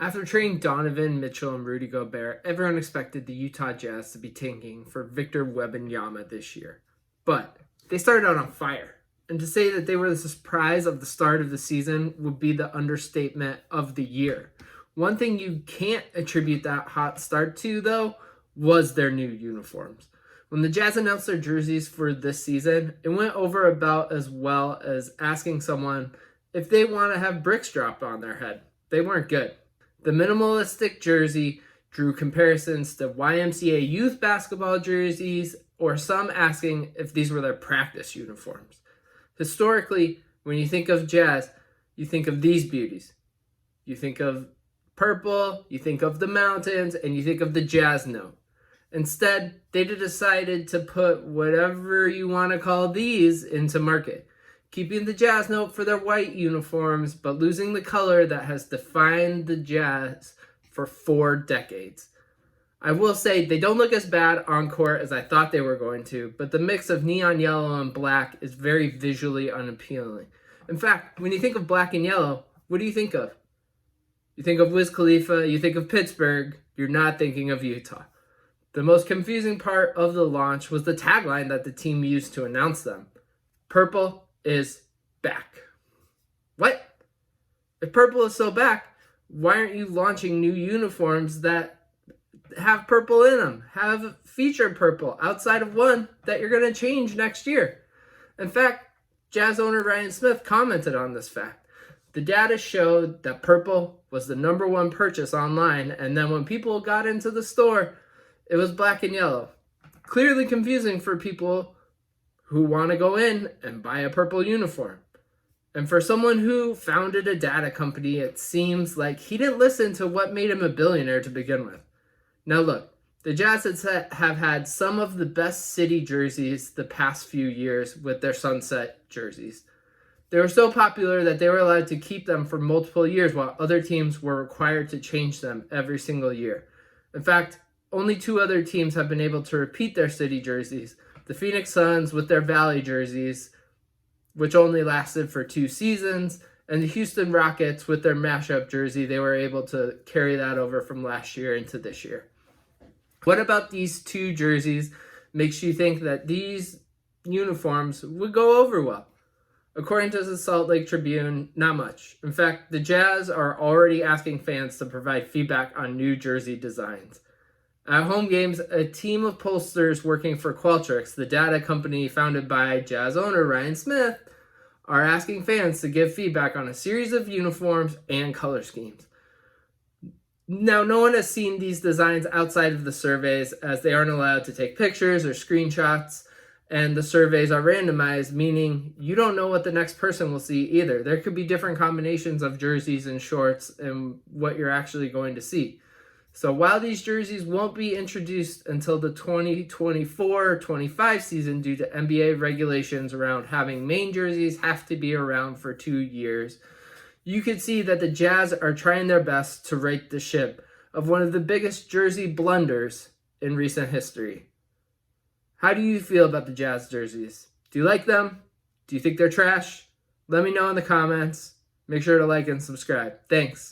After trading Donovan Mitchell and Rudy Gobert, everyone expected the Utah Jazz to be tanking for Victor Wembanyama this year. But they started out on fire. And to say that they were the surprise of the start of the season would be the understatement of the year. One thing you can't attribute that hot start to, though, was their new uniforms. When the Jazz announced their jerseys for this season, it went over about as well as asking someone if they want to have bricks dropped on their head. They weren't good. The minimalistic jersey drew comparisons to YMCA youth basketball jerseys, or some asking if these were their practice uniforms. Historically, when you think of Jazz, you think of these beauties. You think of purple, you think of the mountains, and you think of the Jazz note. Instead, they decided to put whatever you want to call these into market, keeping the Jazz note for their white uniforms, but losing the color that has defined the Jazz for 4 decades. I will say they don't look as bad on court as I thought they were going to, but the mix of neon yellow and black is very visually unappealing. In fact, when you think of black and yellow, what do you think of? You think of Wiz Khalifa, you think of Pittsburgh, you're not thinking of Utah. The most confusing part of the launch was the tagline that the team used to announce them. Purple is back. What? If purple is so back, why aren't you launching new uniforms that have purple in them? Have featured purple outside of one that you're going to change next year. In fact, Jazz owner Ryan Smith commented on this fact. The data showed that purple was the #1 purchase online, and then when people got into the store, it was black and yellow. Clearly confusing for people who want to go in and buy a purple uniform. And for someone who founded a data company, it seems like he didn't listen to what made him a billionaire to begin with. Now look, the Jazz have had some of the best city jerseys the past few years with their sunset jerseys. They were so popular that they were allowed to keep them for multiple years while other teams were required to change them every single year. In fact, only 2 other teams have been able to repeat their city jerseys. The Phoenix Suns with their Valley jerseys, which only lasted for 2 seasons, and the Houston Rockets with their mashup jersey, they were able to carry that over from last year into this year. What about these 2 jerseys makes you think that these uniforms would go over well? According to the Salt Lake Tribune, not much. In fact, the Jazz are already asking fans to provide feedback on new jersey designs. At home games, a team of pollsters working for Qualtrics, the data company founded by Jazz owner Ryan Smith, are asking fans to give feedback on a series of uniforms and color schemes. Now, no one has seen these designs outside of the surveys, as they aren't allowed to take pictures or screenshots, and the surveys are randomized, meaning you don't know what the next person will see either. There could be different combinations of jerseys and shorts and what you're actually going to see. So while these jerseys won't be introduced until the 2024-25 season due to NBA regulations around having main jerseys have to be around for 2 years, you could see that the Jazz are trying their best to right the ship of one of the biggest jersey blunders in recent history. How do you feel about the Jazz jerseys? Do you like them? Do you think they're trash? Let me know in the comments. Make sure to like and subscribe. Thanks.